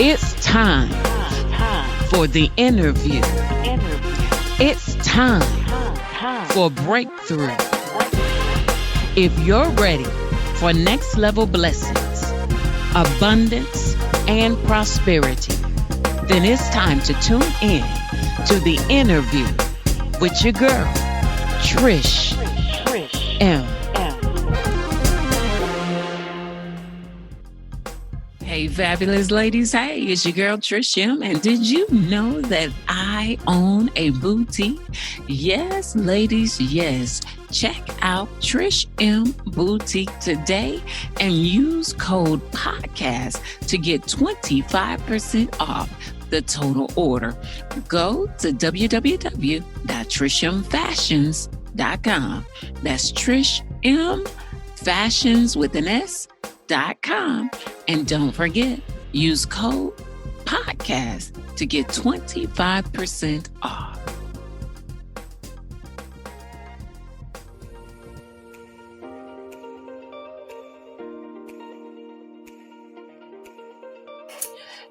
It's time for the interview. It's time for breakthrough. If you're ready for next level blessings, abundance, and prosperity, then it's time to tune in to the interview with your girl, Trish M. Hey, fabulous ladies. Hey, it's your girl, Trish M. And did you know that I own a boutique? Yes, ladies, yes. Check out Trish M Boutique today and use code podcast to get 25% off the total order. Go to www.trishmfashions.com. That's Trish M Fashions with an S.com. And don't forget, use code podcast to get 25% off.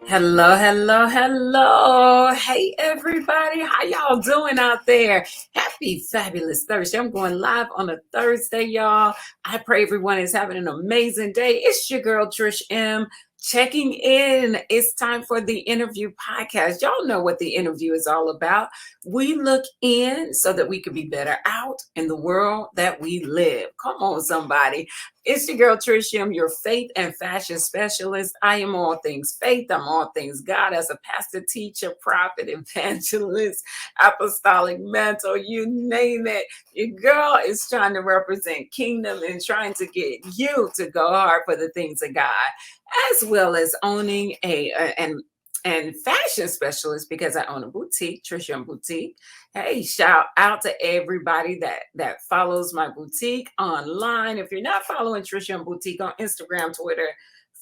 Hello, hello, hello. Hey, everybody. How y'all doing out there? Happy Fabulous Thursday. I'm going live on a Thursday, y'all. I pray everyone is having an amazing day. It's your girl, Trish M. Checking in. It's time for the interview podcast. Y'all know what the interview is all about. We look in so that we can be better out in the world that we live. Come on, somebody. It's your girl, Trish M, your faith and fashion specialist. I am all things faith. I'm all things God as a pastor, teacher, prophet, evangelist, apostolic mentor, you name it. Your girl is trying to represent kingdom and trying to get you to go hard for the things of God, as well as owning and fashion specialist because I own a boutique, Trish M Boutique. Hey, shout out to everybody that follows my boutique online. If you're not following Trish M Boutique on Instagram, Twitter,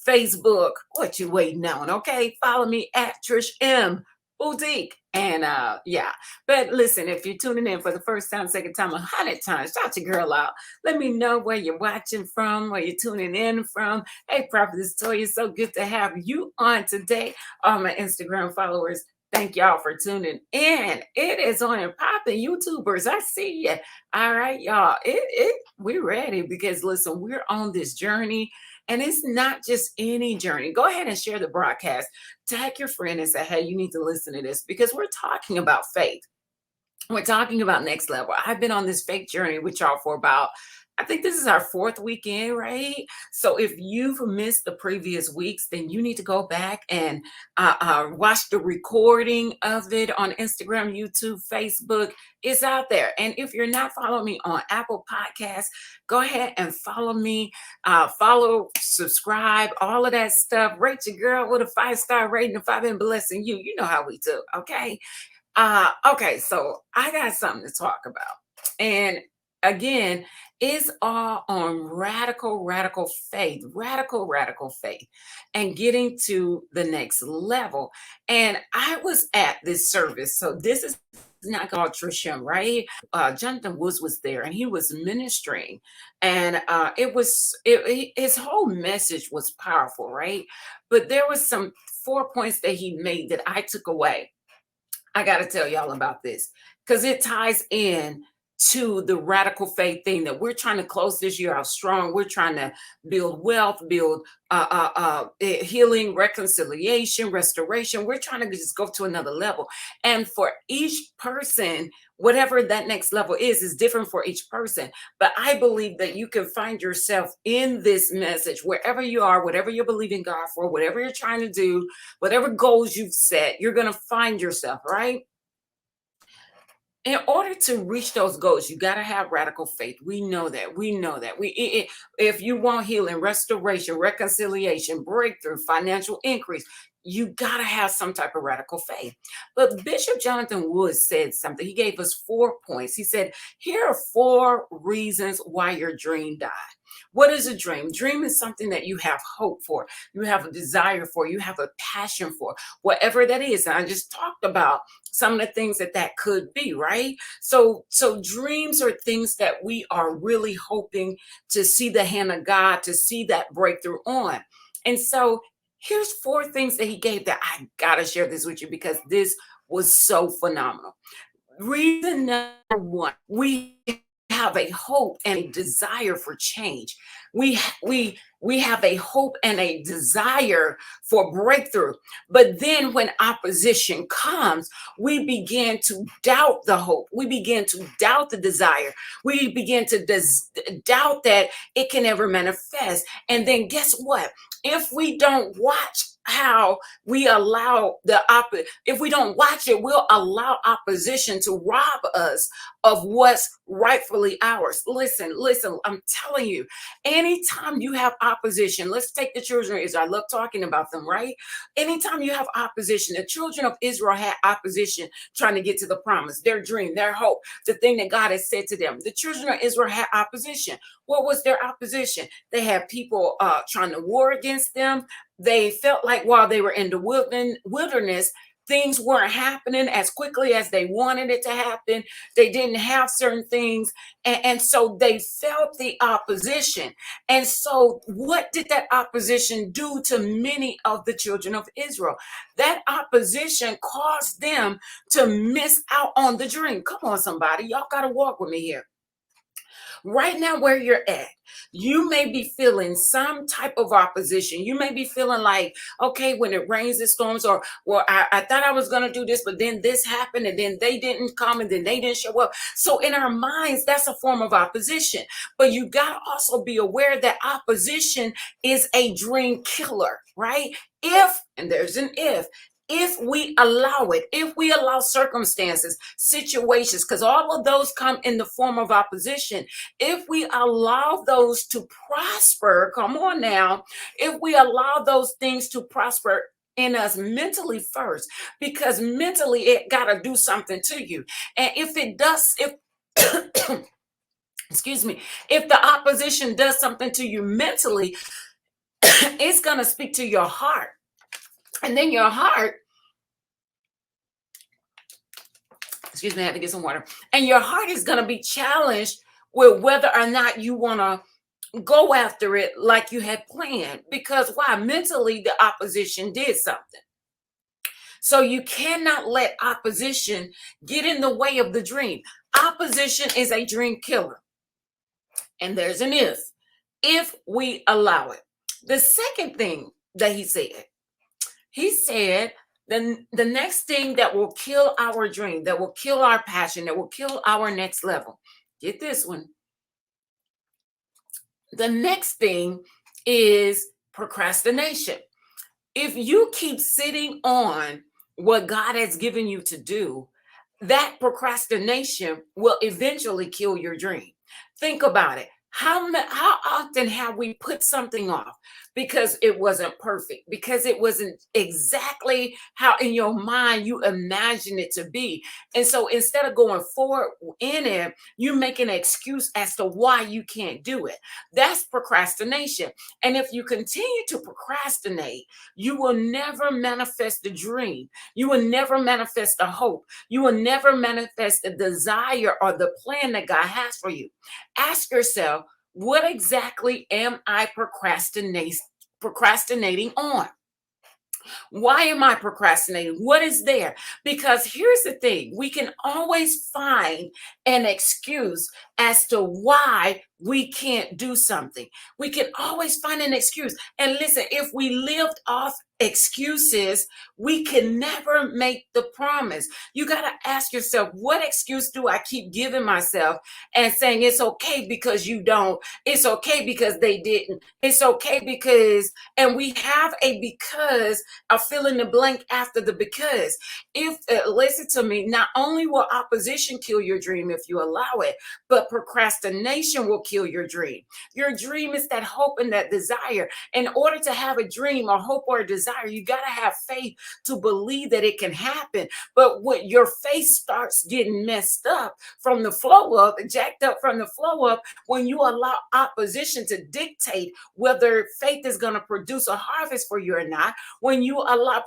Facebook, what you waiting on? Okay, follow me at Trish M Boutique. And but listen, if you're tuning in for the first time, second time, 100 times, shout your girl out. Let me know where you're watching from, where you're tuning in from. Hey, Prophetess Toya, so good to have you on today. All my Instagram followers, thank y'all for tuning in. It is on and popping. YouTubers, I see you. All right, y'all. We're ready because listen, we're on this journey. And it's not just any journey. Go ahead and share the broadcast. Tag your friend and say, hey, you need to listen to this because we're talking about faith. We're talking about next level. I've been on this faith journey with y'all for about, I think this is our fourth weekend, right? So if you've missed the previous weeks, then you need to go back and watch the recording of it on Instagram, YouTube, Facebook. It's out there. And if you're not following me on Apple Podcasts, go ahead and follow me. Follow, subscribe, all of that stuff. Rate your girl with a 5-star rating if I've been blessing you. You know how we do, okay? Okay, so I got something to talk about. And again, it's all on radical faith, radical faith, and getting to the next level. And I was at this service. So this is not called Trisham, right? Jonathan Woods was there and he was ministering. And his whole message was powerful, right? But there was some 4 points that he made that I took away. I got to tell y'all about this because it ties in to the radical faith thing that we're trying to close this year out strong. We're trying to build wealth, build healing, reconciliation, restoration. We're trying to just go to another level. And for each person, whatever that next level is different for each person. But I believe that you can find yourself in this message, wherever you are, whatever you're believing God for, whatever you're trying to do, whatever goals you've set, you're going to find yourself, right? In order to reach those goals, you got to have radical faith. We know that. If you want healing, restoration, reconciliation, breakthrough, financial increase, you got to have some type of radical faith. But Bishop Jonathan Woods said something. He gave us 4 points. He said, here are 4 reasons why your dream died. What is a dream? Dream is something that you have hope for, you have a desire for, you have a passion for, whatever that is. And I just talked about some of the things that could be, right? So dreams are things that we are really hoping to see the hand of God, to see that breakthrough on. And so Here's 4 things that he gave that I gotta share this with you because this was so phenomenal. Reason number one, we have a hope and a desire for change. We have a hope and a desire for breakthrough. But then when opposition comes, we begin to doubt the hope. We begin to doubt the desire. We begin to doubt that it can ever manifest. And then guess what? If we don't watch how we allow if we don't watch it, we'll allow opposition to rob us of what's rightfully ours. Listen, I'm telling you, anytime you have opposition, let's take the children of Israel. I love talking about them, right? Anytime you have opposition, the children of Israel had opposition trying to get to the promise, their dream, their hope, the thing that God has said to them. The children of Israel had opposition. What was their opposition? They had people trying to war against them. They felt like while they were in the wilderness, things weren't happening as quickly as they wanted it to happen. They didn't have certain things. And so they felt the opposition. And so what did that opposition do to many of the children of Israel? That opposition caused them to miss out on the dream. Come on, somebody. Y'all got to walk with me here. Right now, where you're at, you may be feeling some type of opposition. You may be feeling like, okay, when it rains, it storms, or well, I thought I was going to do this, but then this happened, and then they didn't come, and then they didn't show up. So in our minds, that's a form of opposition. But you got to also be aware that opposition is a dream killer, right? And there's an if we allow it, if we allow circumstances, situations, because all of those come in the form of opposition, if we allow those to prosper, come on now, if we allow those things to prosper in us mentally first, because mentally it got to do something to you. And if it does, if excuse me, if the opposition does something to you mentally, it's going to speak to your heart. And then your heart, excuse me, I had to get some water. And your heart is going to be challenged with whether or not you want to go after it like you had planned. Because why? Mentally, the opposition did something. So you cannot let opposition get in the way of the dream. Opposition is a dream killer. And there's an if we allow it. The second thing that he said, the next thing that will kill our dream, that will kill our passion, that will kill our next level. Get this one. The next thing is procrastination. If you keep sitting on what God has given you to do, that procrastination will eventually kill your dream. Think about it. How often have we put something off because it wasn't perfect, because it wasn't exactly how in your mind you imagine it to be? And so instead of going forward in it, you make an excuse as to why you can't do it. That's procrastination. And if you continue to procrastinate, you will never manifest the dream. You will never manifest the hope. You will never manifest the desire or the plan that God has for you. Ask yourself, what exactly am I procrastinating on? Why am I procrastinating? What is there? Because here's the thing, we can always find an excuse as to why we can't do something. We can always find an excuse. And listen, if we lived off excuses, we can never make the promise. You got to ask yourself, what excuse do I keep giving myself and saying it's okay because you don't? It's okay because they didn't. It's okay because, and we have a because, a fill in the blank after the because. If, listen to me, not only will opposition kill your dream if you allow it, but procrastination will kill your dream. Your dream is that hope and that desire. In order to have a dream or hope or a desire, you got to have faith to believe that it can happen. But when your faith starts getting messed up from the flow up, jacked up from the flow up, when you allow opposition to dictate whether faith is going to produce a harvest for you or not, when you allow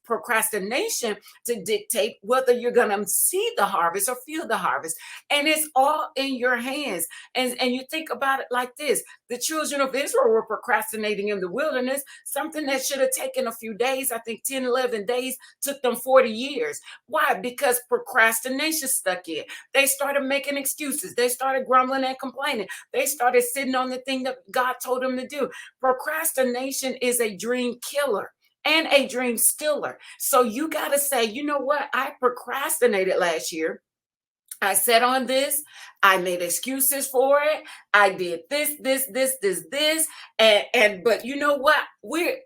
procrastination to dictate whether you're going to see the harvest or feel the harvest, and it's all in your hands. And you think about it like this: the children of Israel were procrastinating in the wilderness, something that should have taken a few days. I think 10, 11 days took them 40 years. Why? Because procrastination stuck in. They started making excuses. They started grumbling and complaining. They started sitting on the thing that God told them to do. Procrastination is a dream killer and a dream stiller. So you got to say, you know what? I procrastinated last year. I sat on this. I made excuses for it. I did this, and but you know what?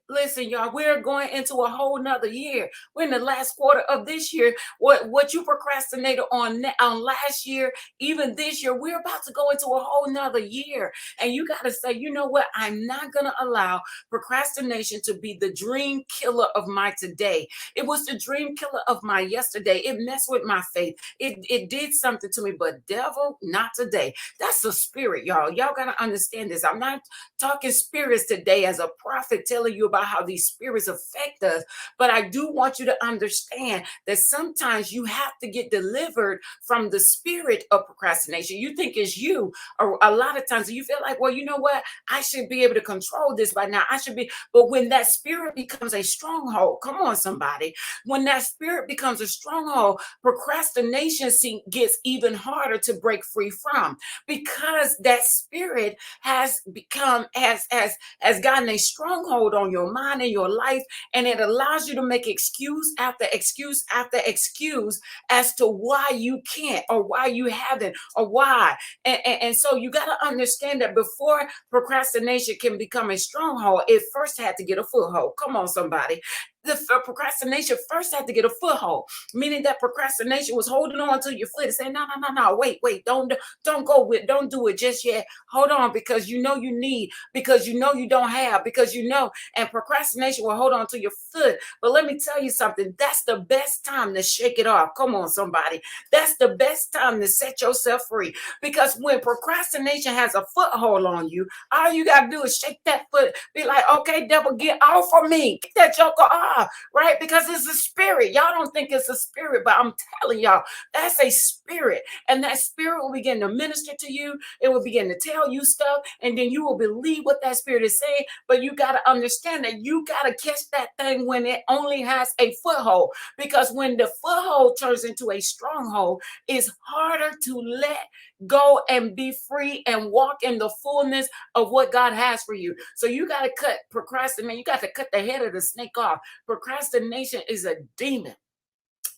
Listen, y'all. We're going into a whole nother year. We're in the last quarter of this year. What you procrastinated on last year, even this year, we're about to go into a whole nother year. And you got to say, you know what? I'm not gonna allow procrastination to be the dream killer of my today. It was the dream killer of my yesterday. It messed with my faith. It did something to me, but devil, not today. That's a spirit, y'all. Y'all got to understand this. I'm not talking spirits today as a prophet telling you about how these spirits affect us, but I do want you to understand that sometimes you have to get delivered from the spirit of procrastination. You think it's you, or a lot of times you feel like, well, you know what? I should be able to control this by now. I should be, but when that spirit becomes a stronghold, come on, somebody. When that spirit becomes a stronghold, procrastination gets even harder to break free from, because that spirit has become has gotten a stronghold on your mind and your life, and it allows you to make excuse after excuse after excuse as to why you can't, or why you haven't, or why. And so you got to understand that before procrastination can become a stronghold, it first had to get a foothold. Come on, somebody. The procrastination first had to get a foothold, meaning that procrastination was holding on to your foot and saying, no, wait, don't go with, don't do it just yet. Hold on, because you know you need, because you know you don't have, because you know, and procrastination will hold on to your foot. But let me tell you something, that's the best time to shake it off. Come on, somebody. That's the best time to set yourself free, because when procrastination has a foothold on you, all you got to do is shake that foot, be like, okay, devil, get off of me, get that joker off. Right? Because it's a spirit. Y'all don't think it's a spirit, but I'm telling y'all, that's a spirit. And that spirit will begin to minister to you. It will begin to tell you stuff. And then you will believe what that spirit is saying. But you got to understand that you got to catch that thing when it only has a foothold. Because when the foothold turns into a stronghold, it's harder to let go and be free and walk in the fullness of what God has for you. So you got to cut procrastination. You got to cut the head of the snake off. Procrastination is a demon.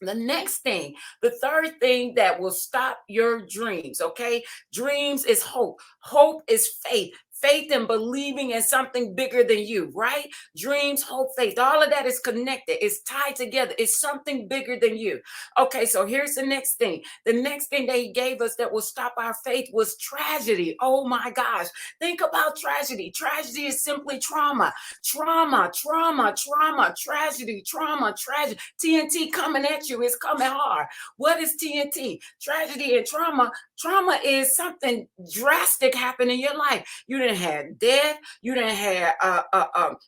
The next thing, the third thing that will stop your dreams, okay? Dreams is hope. Hope is faith. Faith in believing in something bigger than you, right? Dreams, hope, faith, all of that is connected. It's tied together. It's something bigger than you. Okay, so here's the next thing. The next thing that he gave us that will stop our faith was tragedy. Oh my gosh. Think about tragedy. Tragedy is simply trauma. Tragedy, tragedy. TNT coming at you. It's coming hard. What is TNT? Tragedy and trauma. Trauma is something drastic happen in your life. You didn't have death. You didn't have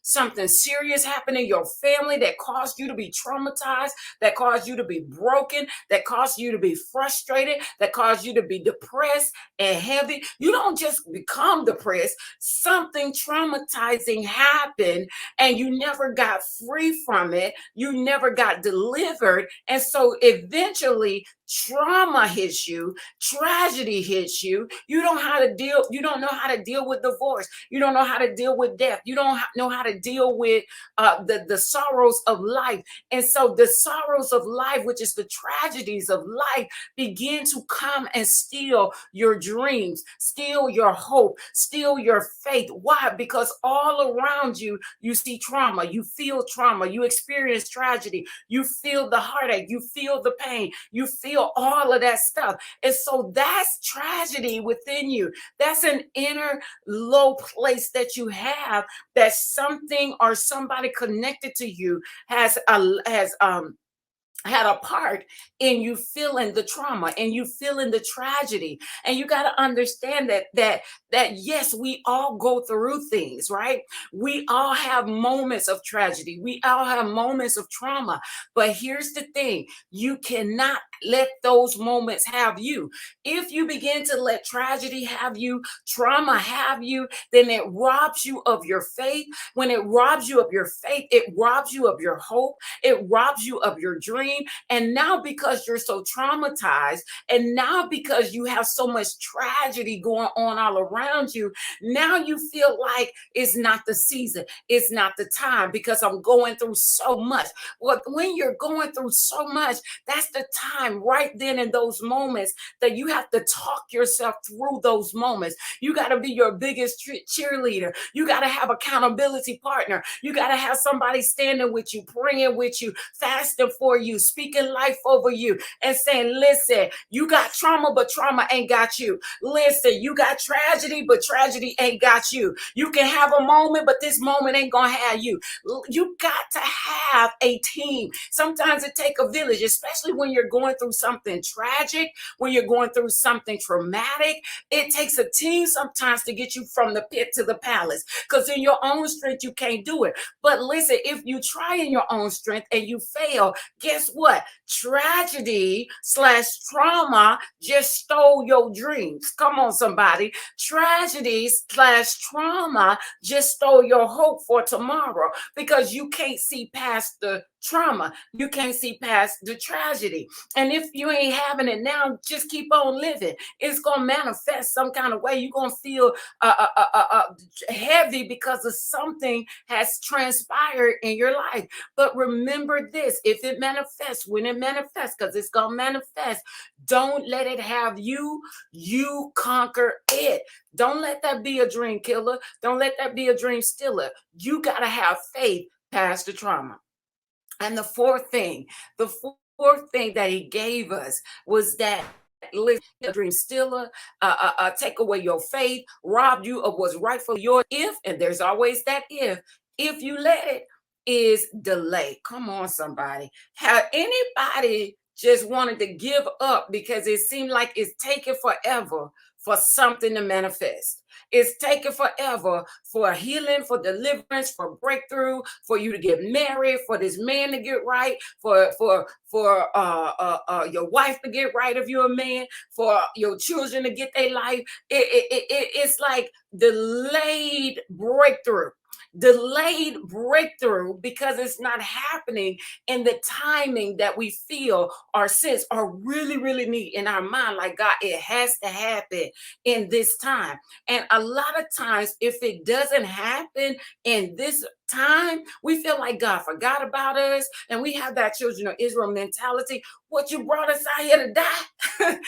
something serious happen in your family that caused you to be traumatized, that caused you to be broken, that caused you to be frustrated, that caused you to be depressed and heavy. You don't just become depressed. Something traumatizing happened and you never got free from it. You never got delivered. And so eventually trauma hits you, tragedy hits you. You don't know how to deal with divorce. You don't know how to deal with death. You don't know how to deal with the sorrows of life. And so the sorrows of life, which is the tragedies of life, begin to come and steal your dreams, steal your hope, steal your faith. Why? Because all around you, you see trauma, you feel trauma, you experience tragedy, you feel the heartache, you feel the pain, you feel all of that stuff. And so that's tragedy within you. That's an inner low place that you have, that something or somebody connected to you has had a part in you feeling the trauma and you feeling the tragedy. And you got to understand that yes, we all go through things, right? We all have moments of tragedy, we all have moments of trauma. But here's the thing: you cannot let those moments have you. If you begin to let tragedy have you, trauma have you, then it robs you of your faith. When it robs you of your faith, it robs you of your hope, it robs you of your dream. And now, because you're so traumatized, and now because you have so much tragedy going on all around you, now you feel like it's not the season, it's not the time, because I'm going through so much. Well, when you're going through so much, that's the time right then in those moments that you have to talk yourself through those moments. You got to be your biggest cheerleader. You got to have accountability partner. You got to have somebody standing with you, praying with you, fasting for you, speaking life over you, and saying, listen, you got trauma, but trauma ain't got you. Listen, you got tragedy, but tragedy ain't got you. You can have a moment, but this moment ain't gonna have you. You got to have a team. Sometimes it takes a village, especially when you're going through something tragic, when you're going through something traumatic. It takes a team sometimes to get you from the pit to the palace, because in your own strength you can't do it. But listen, if you try in your own strength and you fail, guess what? Tragedy slash trauma just stole your dreams. Come on, somebody. Tragedy slash trauma just stole your hope for tomorrow, because you can't see past the trauma. You can't see past the tragedy. And if you ain't having it now, just keep on living. It's going to manifest some kind of way. You're going to feel heavy because of something has transpired in your life. But remember this: if it manifests, when it manifests, because it's going to manifest, don't let it have you. You conquer it. Don't let that be a dream killer. Don't let that be a dream stealer. You got to have faith past the trauma. And the fourth thing that he gave us was that, listen, a dream stealer, take away your faith, rob you of what's rightfully yours. If, and there's always that if you let it, is delay. Come on, somebody. Have anybody just wanted to give up because it seemed like it's taking forever for something to manifest? It's taking forever for healing, for deliverance, for breakthrough, for you to get married, for this man to get right, for your wife to get right if you're a man, for your children to get their life. It's like delayed breakthrough. Delayed breakthrough, because it's not happening in the timing that we feel or sense or really, really need in our mind. Like, God, it has to happen in this time. And a lot of times, if it doesn't happen in this time, we feel like God forgot about us, and we have that children of Israel mentality. What, you brought us out here to die?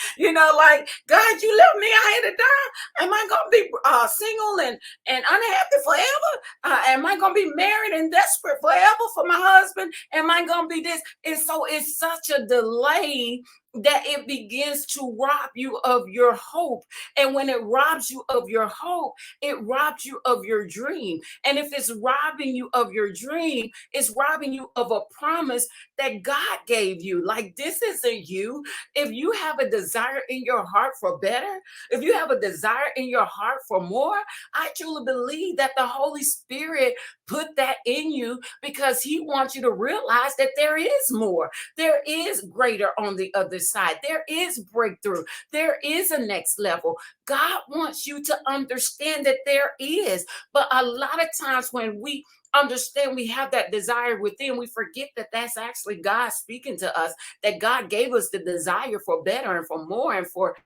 Like, God, you left me out here to die? Am I gonna be single and unhappy forever? Am I gonna be married and desperate forever for my husband? Am I gonna be this? And so it's such a delay that it begins to rob you of your hope. And when it robs you of your hope, it robs you of your dream. And if it's robbing you of your dream, it's robbing you of a promise that God gave you. Like, this isn't you. If you have a desire in your heart for better, if you have a desire in your heart for more, I truly believe that the Holy Spirit put that in you because he wants you to realize that there is more. There is greater on the other side. There is breakthrough. There is a next level. God wants you to understand that there is. But a lot of times when we understand we have that desire within, we forget that that's actually God speaking to us, that God gave us the desire for better and for more and for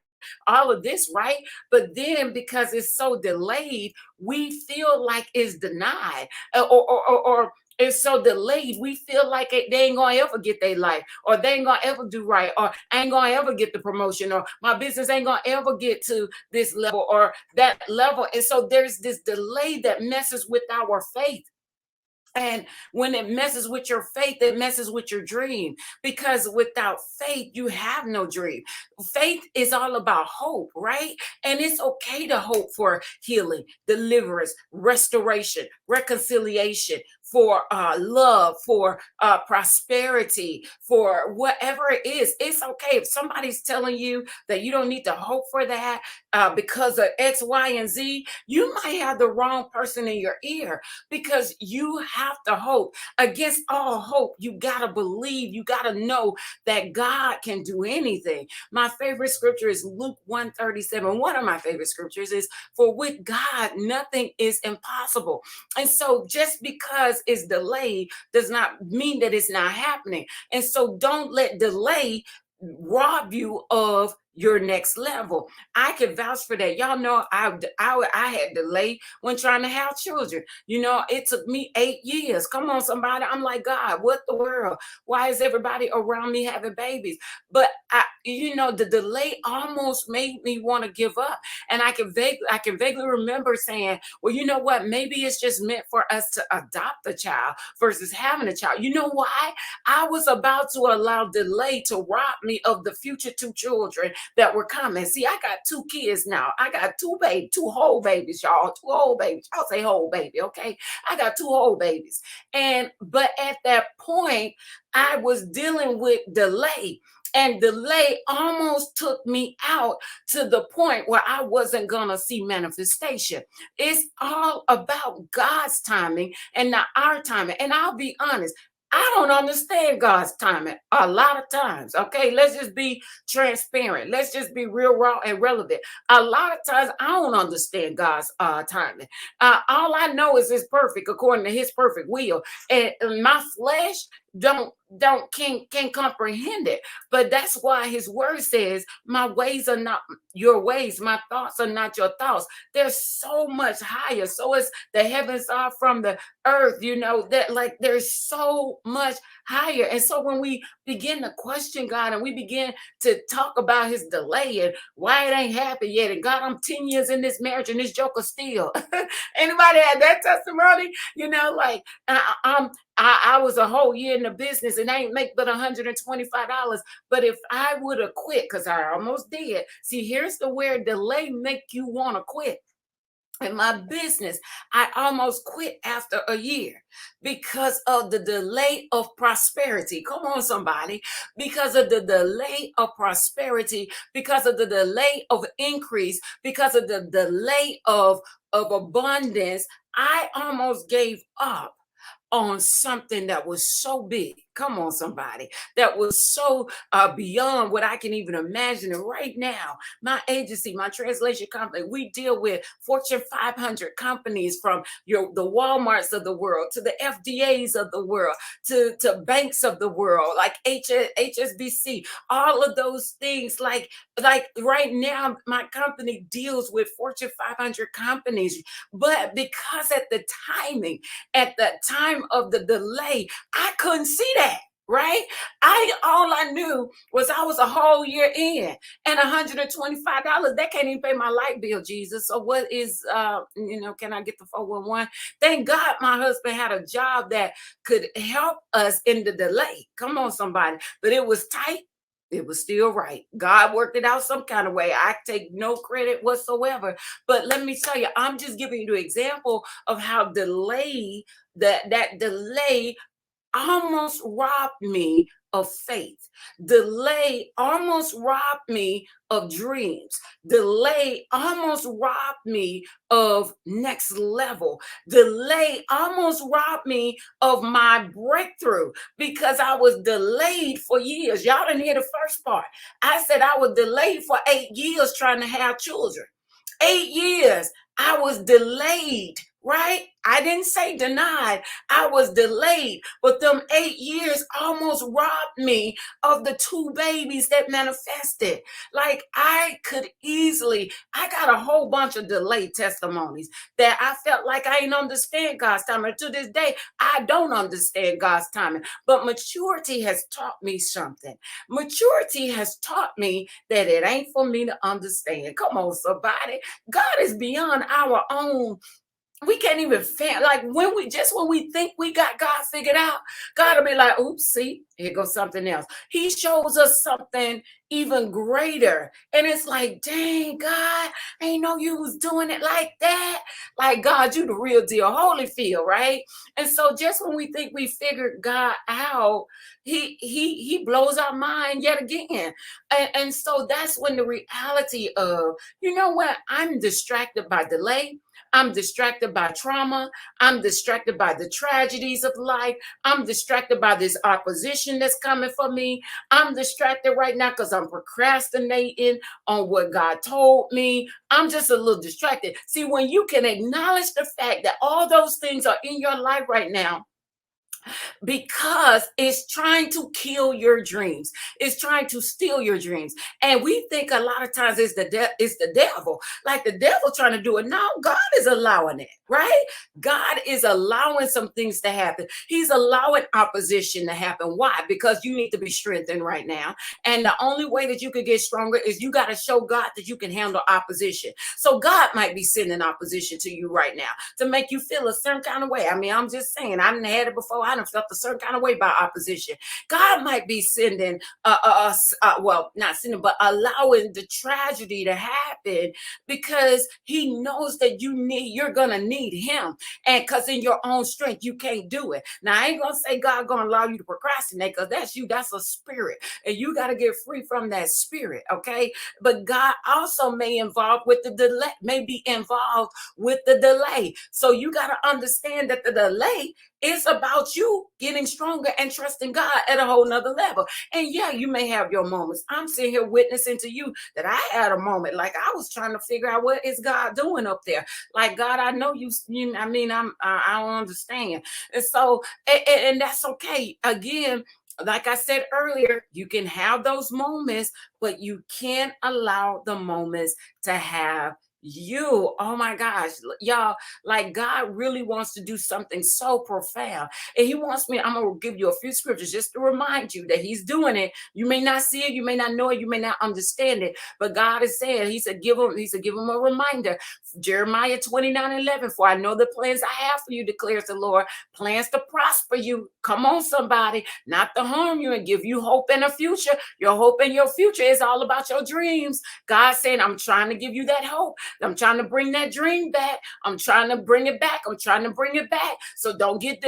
all of this, right? But then because it's so delayed, we feel like it's denied, or it's so delayed, we feel like they ain't gonna ever get their life, or they ain't gonna ever do right, or I ain't gonna ever get the promotion, or my business ain't gonna ever get to this level or that level. And so there's this delay that messes with our faith. And when it messes with your faith, it messes with your dream, because without faith, you have no dream. Faith is all about hope, right? And it's okay to hope for healing, deliverance, restoration, reconciliation, for love, for prosperity, for whatever it is. It's okay if somebody's telling you that you don't need to hope for that because of X, Y, and Z. You might have the wrong person in your ear, because you have to hope. Against all hope, you got to believe, you got to know that God can do anything. My favorite scripture is Luke 137. One of my favorite scriptures is, for with God, nothing is impossible. And so just because it's delayed does not mean that it's not happening. And so don't let delay rob you of your next level. I can vouch for that. Y'all know I had delay when trying to have children. You know, it took me 8 years. Come on, somebody. I'm like, God, what the world? Why is everybody around me having babies? But the delay almost made me want to give up. And I can vaguely remember saying, well, you know what? Maybe it's just meant for us to adopt a child versus having a child. You know why? I was about to allow delay to rob me of the future two children that were coming. See, I got two kids now. I got two whole babies, y'all. Two whole babies. Y'all say whole baby, okay? I got two whole babies. But at that point, I was dealing with delay. And delay almost took me out to the point where I wasn't going to see manifestation. It's all about God's timing and not our timing. And I'll be honest, I don't understand God's timing a lot of times. Okay, let's just be transparent. Let's just be real, raw, and relevant. A lot of times I don't understand God's timing. All I know is it's perfect according to His perfect will, and my flesh can't comprehend it. But that's why His word says, "My ways are not your ways. My thoughts are not your thoughts." They're so much higher. So as the heavens are from the earth, that, like, there's so much higher. And so when we begin to question God and we begin to talk about His delay and why it ain't happened yet, and God, I'm 10 years in this marriage and this joker still. Anybody had that testimony? Like, I was a whole year in the business and I ain't make but $125. But if I would have quit, because I almost did. See, here's the where delay make you want to quit. In my business, I almost quit after a year because of the delay of prosperity. Come on, somebody. Because of the delay of prosperity, because of the delay of increase, because of the delay of abundance, I almost gave up on something that was so big. Come on, somebody. That was so beyond what I can even imagine. And right now, my agency, my translation company, we deal with Fortune 500 companies, from the Walmarts of the world to the FDAs of the world to banks of the world, like HSBC, all of those things. Like right now, my company deals with Fortune 500 companies. But because at the time of the delay, I couldn't see that. Right? All I knew was I was a whole year in, and $125, that can't even pay my light bill, Jesus. So what is can I get the 411? Thank God my husband had a job that could help us in the delay. Come on, somebody. But it was tight. It was still right. God worked it out some kind of way. I take no credit whatsoever. But let me tell you, I'm just giving you the example of how that delay almost robbed me of faith. Delay almost robbed me of dreams. Delay almost robbed me of next level. Delay almost robbed me of my breakthrough because I was delayed for years. Y'all didn't hear the first part. I said I was delayed for 8 years trying to have children. 8 years. I was delayed, right? I didn't say denied. I was delayed. But them 8 years almost robbed me of the two babies that manifested. Like, I got a whole bunch of delayed testimonies that I felt like I didn't understand God's timing. To this day, I don't understand God's timing. But maturity has taught me something. Maturity has taught me that it ain't for me to understand. Come on, somebody. God is beyond our own We can't even like when we think we got God figured out, God will be like, oops, see, here goes something else. He shows us something even greater. And it's like, dang, God, I ain't know you was doing it like that. Like, God, you the real deal, Holyfield, right? And so just when we think we figured God out, he blows our mind yet again. And so that's when the reality of, you know what, I'm distracted by delay. I'm distracted by trauma. I'm distracted by the tragedies of life. I'm distracted by this opposition that's coming for me. I'm distracted right now because I'm procrastinating on what God told me. I'm just a little distracted. See, when you can acknowledge the fact that all those things are in your life right now, because it's trying to kill your dreams. It's trying to steal your dreams. And we think a lot of times it's the devil. Like the devil trying to do it. No, God is allowing it, right? God is allowing some things to happen. He's allowing opposition to happen. Why? Because you need to be strengthened right now. And the only way that you could get stronger is you got to show God that you can handle opposition. So God might be sending opposition to you right now to make you feel a certain kind of way. I mean, I'm just saying, I done had it before. I done felt a certain kind of way by opposition. God might be sending, well, not sending, but allowing the tragedy to happen because he knows that you're going to need him. And because in your own strength, you can't do it. Now, I ain't going to say God going to allow you to procrastinate because that's you. That's a spirit. And you got to get free from that spirit, okay? But God also may be involved with the delay. So you got to understand that the delay is about you getting stronger and trusting God at a whole nother level. And yeah, you may have your moments. I'm sitting here witnessing to you that I had a moment. Like I was trying to figure out what is God doing up there. Like God, I know I mean, I don't understand. And so, and that's okay. Again, like I said earlier, you can have those moments, but you can't allow the moments to have you. Oh my gosh, y'all, like God really wants to do something so profound. And he wants me, I'm going to give you a few scriptures just to remind you that he's doing it. You may not see it, you may not know it, you may not understand it, but God is saying, he said, give him a reminder. Jeremiah 29:11, for I know the plans I have for you, declares the Lord, plans to prosper you. Come on, somebody, not to harm you and give you hope in a future. Your hope in your future is all about your dreams. God saying, I'm trying to give you that hope. I'm trying to bring that dream back. I'm trying to bring it back. I'm trying to bring it back. So don't get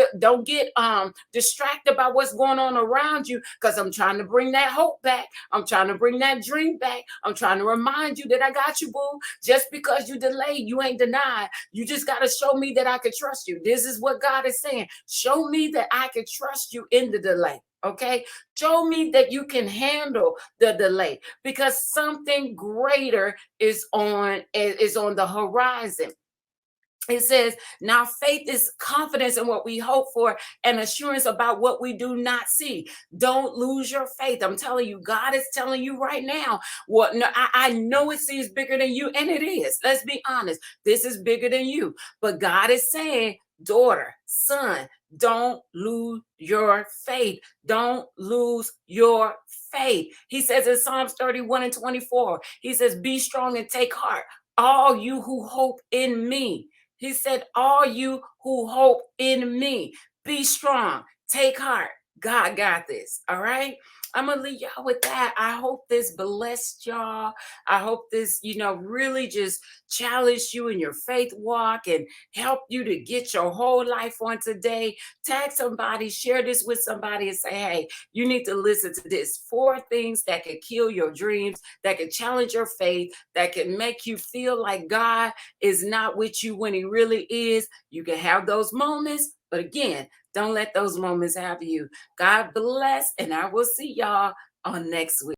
distracted by what's going on around you, because I'm trying to bring that hope back. I'm trying to bring that dream back. I'm trying to remind you that I got you, boo. Just because you delayed, you ain't denied. You just got to show me that I can trust you. This is what God is saying. Show me that I can trust you in the delay. Okay, show me that you can handle the delay, because something greater is on the horizon. It says, now faith is confidence in what we hope for and assurance about what we do not see. Don't lose your faith. I'm telling you, God is telling you right now. What? No, I know it seems bigger than you, and it is. Let's be honest. This is bigger than you. But God is saying, daughter, son, don't lose your faith. Don't lose your faith. He says in Psalms 31:24, he says, be strong and take heart, all you who hope in me. He said, all you who hope in me, be strong, take heart. God got this. All right. I'm going to leave y'all with that. I hope this blessed y'all. I hope this, really just challenged you in your faith walk and helped you to get your whole life on today. Tag somebody, share this with somebody and say, hey, you need to listen to this. 4 things that can kill your dreams, that can challenge your faith, that can make you feel like God is not with you when he really is. You can have those moments, but again, don't let those moments have you. God bless, and I will see y'all on next week.